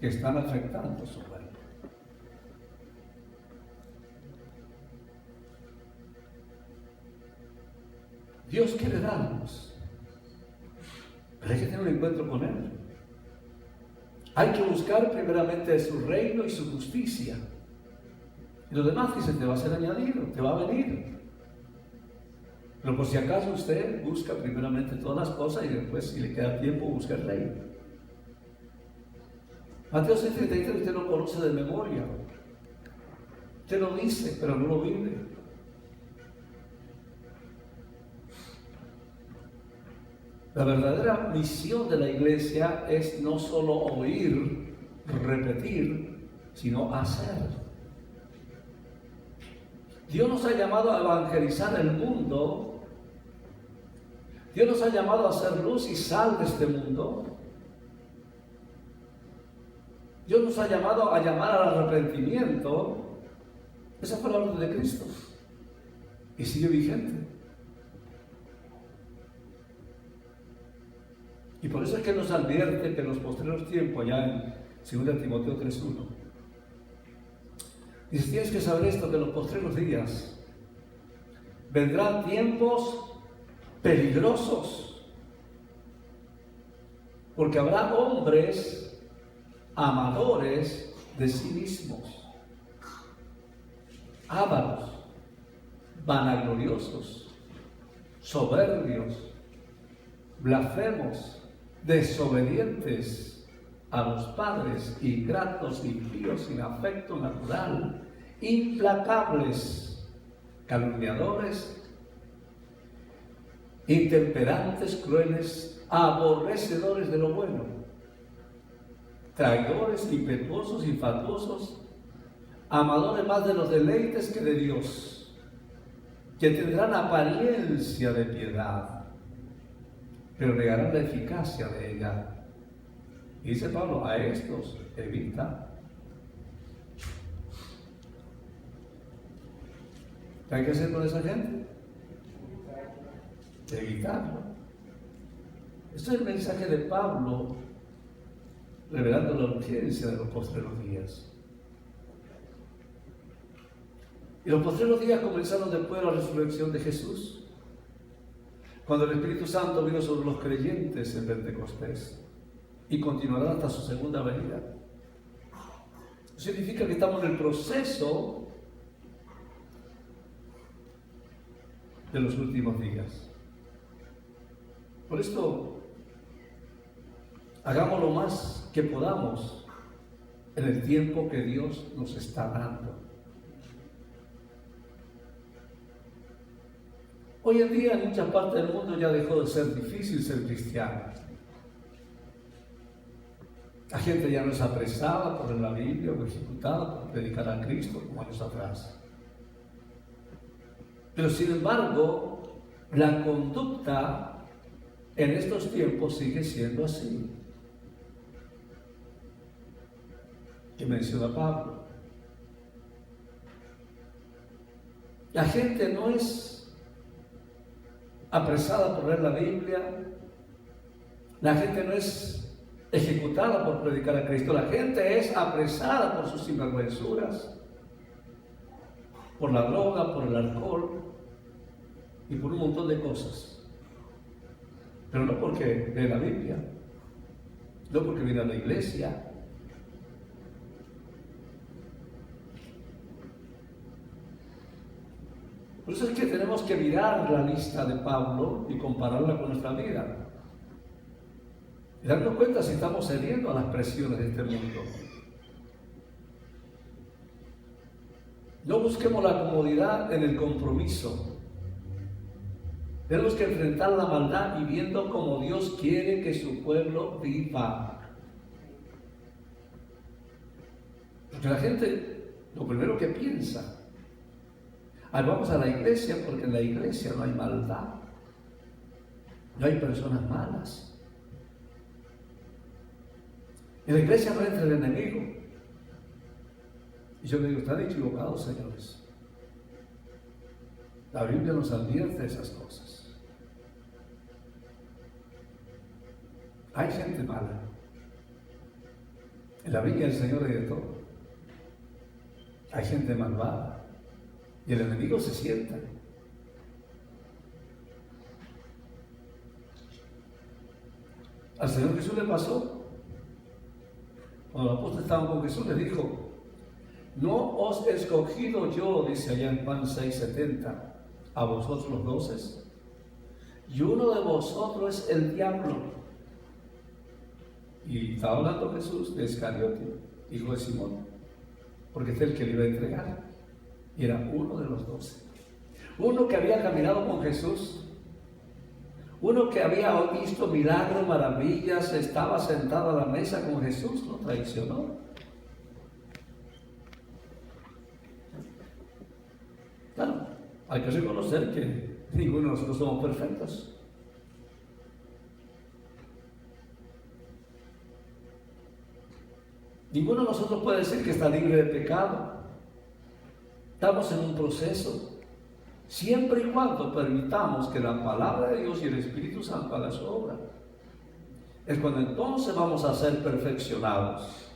que están afectando su reino. Dios quiere darnos, pero hay que tener un encuentro con Él. Hay que buscar primeramente su reino y su justicia. Y lo demás, dice, te va a ser añadido, te va a venir. Pero por si acaso usted busca primeramente todas las cosas y después, si le queda tiempo, busca el reino. Mateo 6:33 usted lo conoce de memoria. Usted lo dice, pero no lo vive. La verdadera misión de la iglesia es no solo oír, repetir, sino hacer. Dios nos ha llamado a evangelizar el mundo. Dios nos ha llamado a ser luz y sal de este mundo. Dios nos ha llamado a llamar al arrepentimiento. Esa fue la orden de Cristo. Y sigue vigente. Y por eso es que nos advierte que en los postreros tiempos, ya en 2 Timoteo 3:1, dice, tienes que saber esto, que en los postreros días vendrán tiempos peligrosos, porque habrá hombres amadores de sí mismos, ávaros, vanagloriosos, soberbios, blasfemos, desobedientes a los padres, ingratos, impíos, sin afecto natural, implacables, calumniadores, intemperantes, crueles, aborrecedores de lo bueno, traidores, impetuosos, infatuosos, amadores más de los deleites que de Dios, que tendrán apariencia de piedad, pero negarán la eficacia de ella. Y dice Pablo, a estos evita. ¿Qué hay que hacer con esa gente? Evitarlo. Este es el mensaje de Pablo, revelando la urgencia de los postreros días. Y los postreros días comenzaron después de la resurrección de Jesús, cuando el Espíritu Santo vino sobre los creyentes en Pentecostés, y continuará hasta su segunda venida. Eso significa que estamos en el proceso de los últimos días. Por esto, hagamos lo más que podamos en el tiempo que Dios nos está dando. Hoy en día en muchas partes del mundo ya dejó de ser difícil ser cristiano. La gente ya no es apresada por la Biblia o ejecutada por predicar a Cristo como años atrás. Pero sin embargo, la conducta en estos tiempos sigue siendo así. Que menciona Pablo. La gente no es apresada por leer la Biblia, la gente no es ejecutada por predicar a Cristo, la gente es apresada por sus sinvergüenzuras, por la droga, por el alcohol y por un montón de cosas. Pero no porque lee la Biblia, no porque viene a la iglesia. Por eso es que tenemos que mirar la lista de Pablo y compararla con nuestra vida. Y darnos cuenta si estamos cediendo a las presiones de este mundo. No busquemos la comodidad en el compromiso. Tenemos que enfrentar la maldad y viendo cómo Dios quiere que su pueblo viva. Porque la gente, lo primero que piensa, vamos a la iglesia porque en la iglesia no hay maldad, no hay personas malas. En la iglesia no entra el enemigo. Y yo le digo, están equivocados, señores. La Biblia nos advierte de esas cosas. Hay gente mala. En la Biblia el Señor hay de todo. Hay gente malvada y el enemigo se sienta. Al Señor Jesús le pasó. Cuando los apóstoles estaban con Jesús, le dijo: no os he escogido yo, dice allá en Juan 6:70, a vosotros los 12, y uno de vosotros es el diablo. Y estaba hablando Jesús de Iscariote, hijo de Simón, porque es el que le iba a entregar, y era uno de los 12. Uno que había caminado con Jesús, uno que había visto milagros, maravillas, estaba sentado a la mesa con Jesús, lo traicionó. Claro, hay que reconocer que ninguno de nosotros somos perfectos. Ninguno de nosotros puede decir que está libre de pecado. Estamos en un proceso. Siempre y cuando permitamos que la palabra de Dios y el Espíritu Santo haga su obra, es cuando entonces vamos a ser perfeccionados.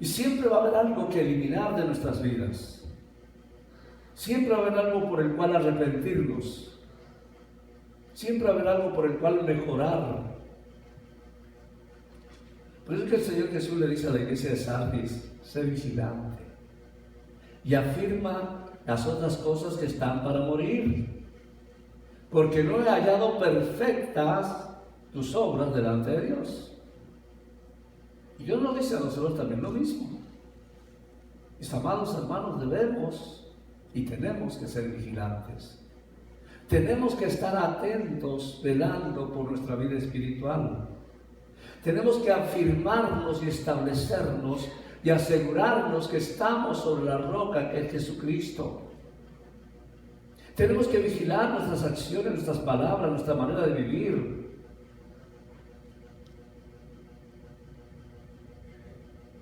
Y siempre va a haber algo que eliminar de nuestras vidas. Siempre va a haber algo por el cual arrepentirnos. Siempre va a haber algo por el cual mejorar. Por eso es que el Señor Jesús le dice a la iglesia de Sardis: sé vigilante. Y afirma las otras cosas que están para morir, porque no he hallado perfectas tus obras delante de Dios. Y Dios nos dice a nosotros también lo mismo. Mis amados hermanos, debemos y tenemos que ser vigilantes. Tenemos que estar atentos, velando por nuestra vida espiritual. Tenemos que afirmarnos y establecernos y asegurarnos que estamos sobre la roca que es Jesucristo. Tenemos que vigilar nuestras acciones, nuestras palabras, nuestra manera de vivir.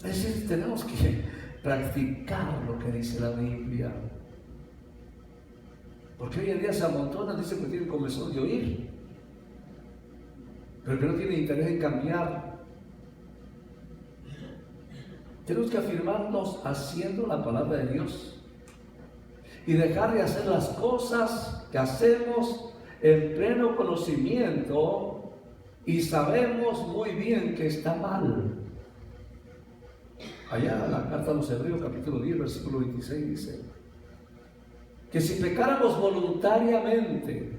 Es decir, tenemos que practicar lo que dice la Biblia. Porque hoy en día se amontonan, dicen que tienen comezón de oír, pero que no tienen interés en cambiar. Tenemos que afirmarnos haciendo la palabra de Dios y dejar de hacer las cosas que hacemos en pleno conocimiento y sabemos muy bien que está mal. Allá en la carta a los Hebreos, capítulo 10, versículo 26, dice que si pecáramos voluntariamente,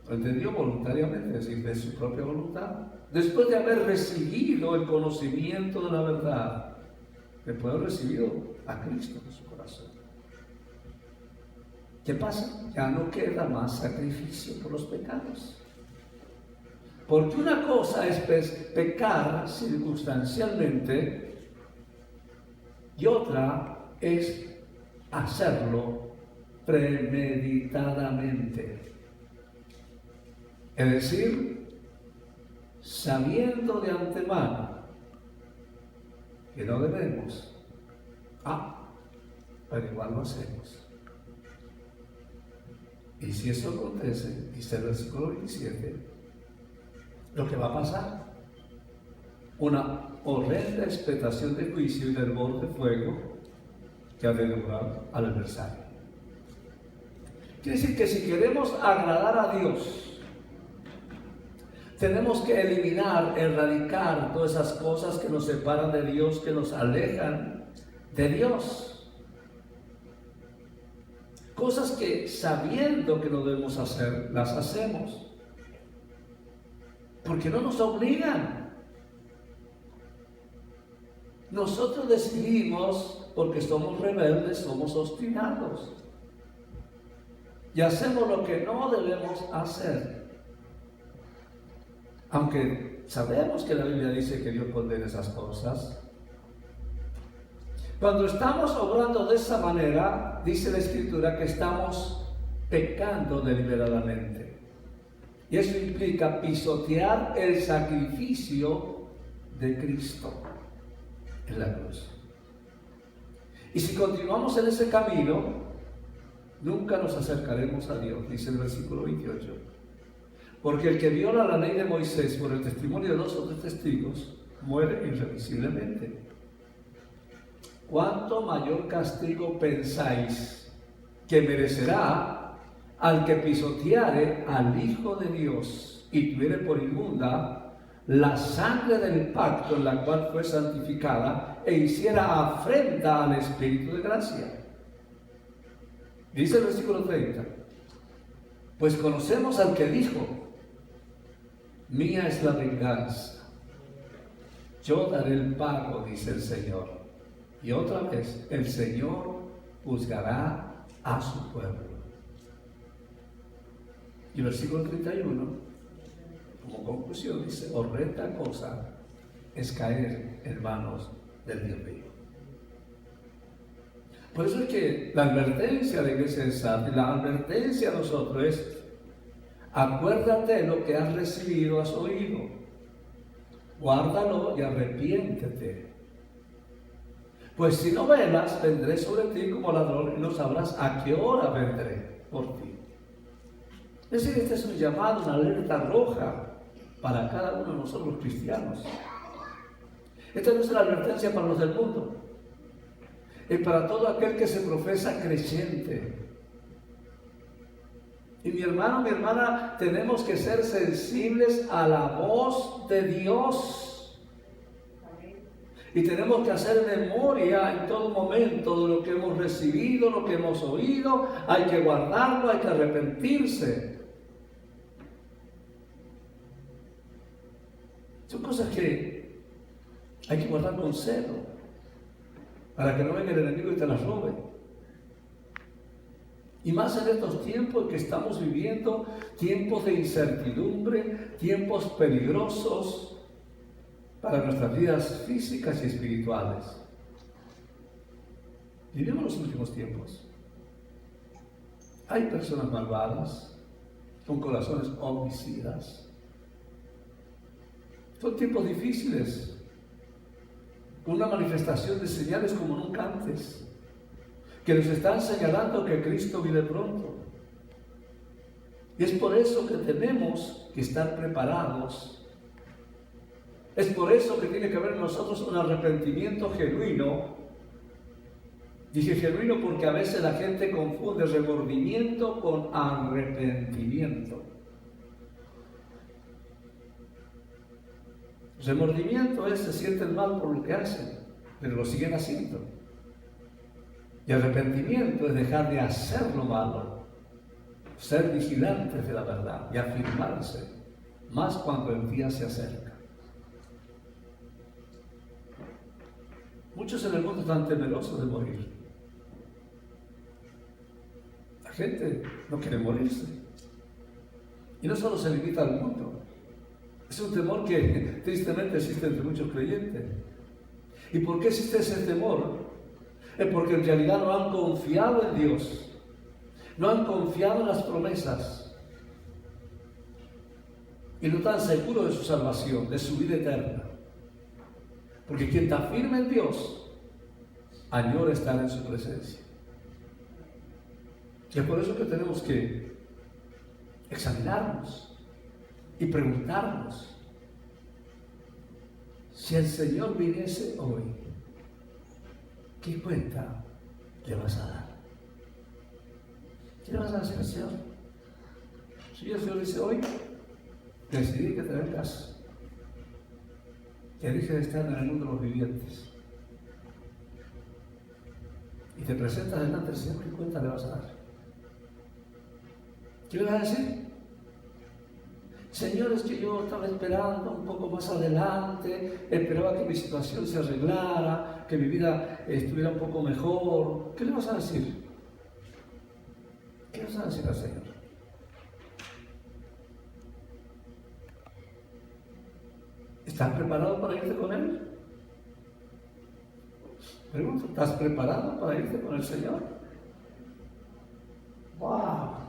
¿lo entendió? Voluntariamente, es decir, de su propia voluntad, después de haber recibido el conocimiento de la verdad, después de haber recibido a Cristo en su corazón, ¿qué pasa? Ya no queda más sacrificio por los pecados. Porque una cosa es pecar circunstancialmente y otra es hacerlo premeditadamente. Es decir, sabiendo de antemano que no debemos, pero igual lo hacemos. Y si eso acontece, dice el versículo 27, lo que va a pasar, una horrenda expectación de juicio y de hervor de fuego que ha de devorar al adversario. Quiere decir que si queremos agradar a Dios, tenemos que eliminar, erradicar todas esas cosas que nos separan de Dios, que nos alejan de Dios. Cosas que sabiendo que no debemos hacer, las hacemos. Porque no nos obligan. Nosotros decidimos porque somos rebeldes, somos obstinados. Y hacemos lo que no debemos hacer. Aunque sabemos que la Biblia dice que Dios condena esas cosas. Cuando estamos obrando de esa manera, dice la Escritura que estamos pecando deliberadamente. Y eso implica pisotear el sacrificio de Cristo en la cruz. Y si continuamos en ese camino, nunca nos acercaremos a Dios, dice el versículo 28. Porque el que viola la ley de Moisés por el testimonio de 2 o 3 testigos muere irremisiblemente. ¿Cuánto mayor castigo pensáis que merecerá al que pisoteare al Hijo de Dios y tuviere por inmunda la sangre del pacto en la cual fue santificada e hiciera afrenta al Espíritu de gracia? Dice el versículo 30. Pues conocemos al que dijo: mía es la venganza, yo daré el pago, dice el Señor. Y otra vez, el Señor juzgará a su pueblo. Y versículo 31, como conclusión, dice: horrenda cosa es caer en manos del Dios vivo. Por eso es que la advertencia de la iglesia de Sardis, la advertencia a nosotros es: acuérdate de lo que has recibido, has oído, guárdalo y arrepiéntete. Pues si no velas, vendré sobre ti como ladrón y no sabrás a qué hora vendré por ti. Es decir, este es un llamado, una alerta roja para cada uno de nosotros los cristianos. Esta no es una advertencia para los del mundo, es para todo aquel que se profesa creyente. Y mi hermano, mi hermana, tenemos que ser sensibles a la voz de Dios. Y tenemos que hacer memoria en todo momento de lo que hemos recibido, lo que hemos oído. Hay que guardarlo, hay que arrepentirse. Son cosas que hay que guardar con celo, para que no venga el enemigo y te las robe. Y más en estos tiempos que estamos viviendo, tiempos de incertidumbre, tiempos peligrosos para nuestras vidas físicas y espirituales. Vivimos los últimos tiempos. Hay personas malvadas, con corazones homicidas. Son tiempos difíciles, con una manifestación de señales como nunca antes, que nos están señalando que Cristo viene pronto. Y es por eso que tenemos que estar preparados. Es por eso que tiene que haber en nosotros un arrepentimiento genuino. Dije genuino porque a veces la gente confunde remordimiento con arrepentimiento. Remordimiento es se sienten mal por lo que hacen, pero lo siguen haciendo. Y arrepentimiento es dejar de hacer lo malo, ser vigilantes de la verdad y afirmarse, más cuando el día se acerca. Muchos en el mundo están temerosos de morir. La gente no quiere morirse. Y no solo se limita al mundo. Es un temor que tristemente existe entre muchos creyentes. ¿Y por qué existe ese temor? Es porque en realidad no han confiado en Dios. No han confiado en las promesas. Y no están seguros de su salvación, de su vida eterna. Porque quien está firme en Dios, añora estar en su presencia. Y es por eso que tenemos que examinarnos y preguntarnos: si el Señor viniese hoy, ¿qué cuenta le vas a dar? ¿Qué le vas a decir al Señor? Si el Señor dice hoy, decidí que te vengas, que dejes de estar en el mundo de los vivientes, y te presentas delante del Señor, ¿qué cuenta le vas a dar? ¿Qué le vas a decir? Señor, es que yo estaba esperando un poco más adelante, esperaba que mi situación se arreglara, que mi vida estuviera un poco mejor. ¿Qué le vas a decir? ¿Qué le vas a decir al Señor? ¿Estás preparado para irte con Él? Pregunto, ¿estás preparado para irte con el Señor? ¡Wow!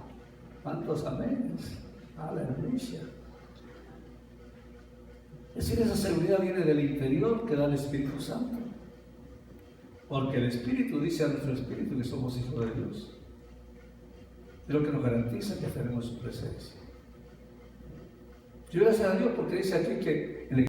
¿Cuántos aménes? ¡Aleluya! Es decir, esa seguridad viene del interior que da el Espíritu Santo. Porque el Espíritu dice a nuestro espíritu que somos hijos de Dios. Es lo que nos garantiza que estaremos en su presencia. Yo gracias a Dios porque dice aquí que en el